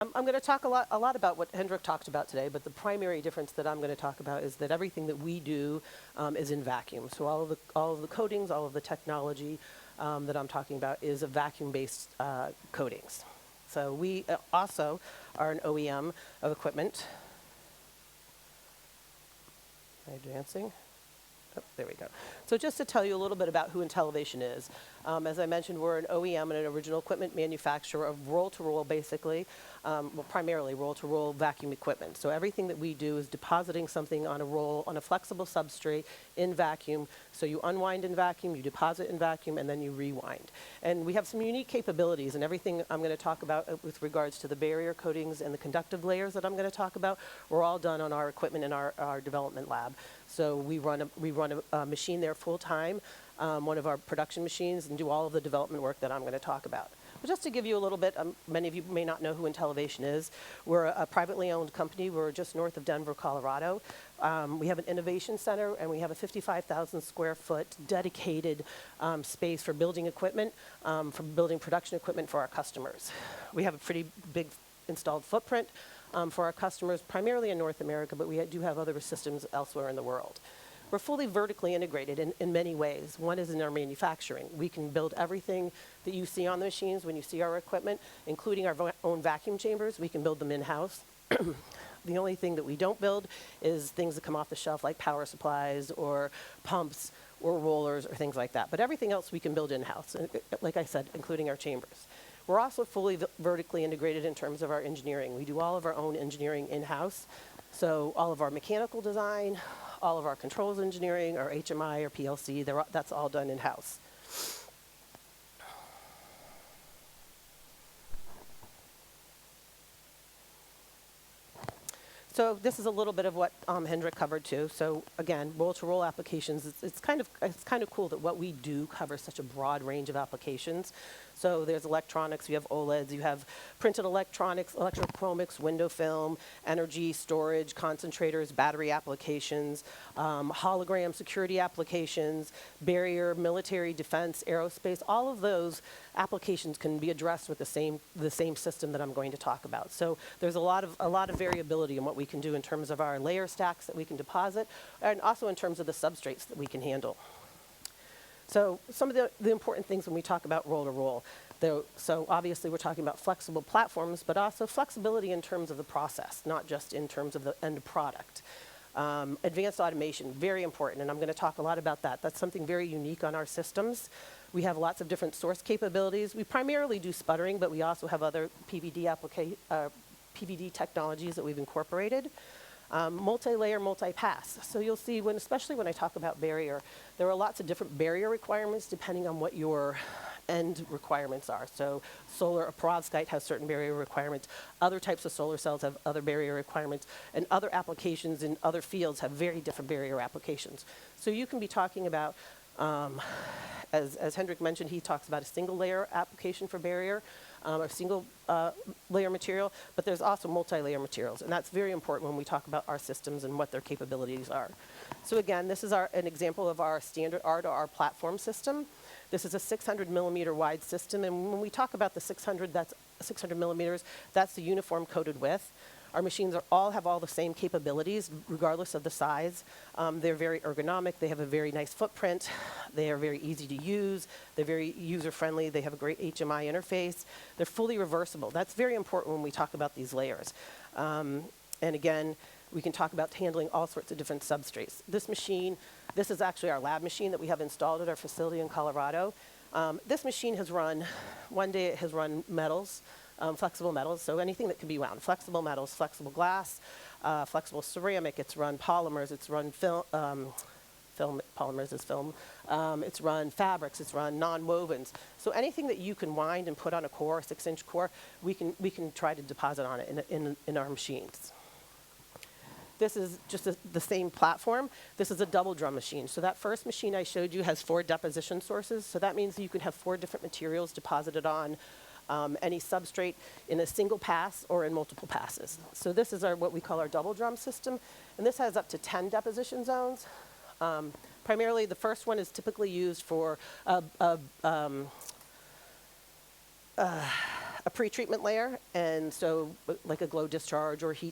I'm going to talk a lot about what Hendrik talked about today, but the primary difference that I'm going to talk about is that everything that we do is in vacuum. So all of the coatings, all of the technology that I'm talking about is a vacuum-based coatings. So we also are an OEM of equipment. Am I advancing? Oh, there we go. So just to tell you a little bit about who Intellivation is. As I mentioned, we're an OEM and an original equipment manufacturer of roll-to-roll, basically, well, primarily roll-to-roll vacuum equipment. So everything that we do is depositing something on a roll, on a flexible substrate in vacuum. So you unwind in vacuum, you deposit in vacuum, and then you rewind. And we have some unique capabilities, and everything I'm going to talk about with regards to the barrier coatings and the conductive layers that I'm going to talk about were all done on our equipment in our development lab. So we run a machine there full time, one of our production machines, and do all of the development work that I'm going to talk about. But just to give you a little bit, many of you may not know who Intellivation is. We're a privately owned company. We're just north of Denver, Colorado. We have an innovation center, and we have a 55,000 square foot dedicated space for building equipment, for building production equipment for our customers. We have a pretty big installed footprint for our customers, primarily in North America, but we do have other systems elsewhere in the world. We're fully vertically integrated in many ways. One is in our manufacturing. We can build everything that you see on the machines when you see our equipment, including our own vacuum chambers. We can build them in-house. The only thing that we don't build is things that come off the shelf, like power supplies or pumps or rollers or things like that. But everything else we can build in-house, like I said, including our chambers. We're also fully vertically integrated in terms of our engineering. We do all of our own engineering in-house. So all of our mechanical design, all of our controls engineering, our HMI or PLC, that's all done in-house. So this is a little bit of what Hendrik covered too. So again, roll-to-roll applications. It's kind of cool that what we do covers such a broad range of applications. So there's electronics, you have OLEDs, you have printed electronics, electrochromics, window film, energy storage, concentrators, battery applications, hologram security applications, barrier, military defense, aerospace. All of those applications can be addressed with the same system that I'm going to talk about. So there's a lot of variability in what we can do in terms of our layer stacks that we can deposit, and also in terms of the substrates that we can handle. So some of the important things when we talk about roll-to-roll, so obviously we're talking about flexible platforms, but also flexibility in terms of the process, not just in terms of the end product. Advanced automation, very important, and I'm going to talk a lot about that. That's something very unique on our systems. We have lots of different source capabilities. We primarily do sputtering, but we also have other PVD technologies that we've incorporated. Multi-layer, multi-pass. So you'll see, especially when I talk about barrier, there are lots of different barrier requirements depending on what your end requirements are. So solar, perovskite has certain barrier requirements. Other types of solar cells have other barrier requirements. And other applications in other fields have very different barrier applications. So you can be talking about, as Hendrik mentioned, he talks about a single layer application for barrier, or single layer material, but there's also multi-layer materials, and that's very important when we talk about our systems and what their capabilities are. So again, this is an example of our standard R to R platform system. This is a 600 millimeter wide system, and when we talk about the 600, that's 600 millimeters, that's the uniform coated width. Our machines all have all the same capabilities, regardless of the size. They're very ergonomic. They have a very nice footprint. They are very easy to use. They're very user-friendly. They have a great HMI interface. They're fully reversible. That's very important when we talk about these layers. And again, we can talk about handling all sorts of different substrates. This machine, this is actually our lab machine that we have installed at our facility in Colorado. This machine has run, one day it has run metals, flexible metals, so anything that can be wound. Flexible metals, flexible glass, flexible ceramic, it's run polymers, it's run polymers is film, it's run fabrics, it's run non-wovens. So anything that you can wind and put on a core, a 6-inch core, we can try to deposit on it in our machines. This is just the same platform. This is a double drum machine. So that first machine I showed you has 4 deposition sources. So that means you can have 4 different materials deposited on any substrate in a single pass or in multiple passes. So this is what we call our double drum system. And this has up to 10 deposition zones. Primarily, the first one is typically used for a a pretreatment layer, and so like a glow discharge or heat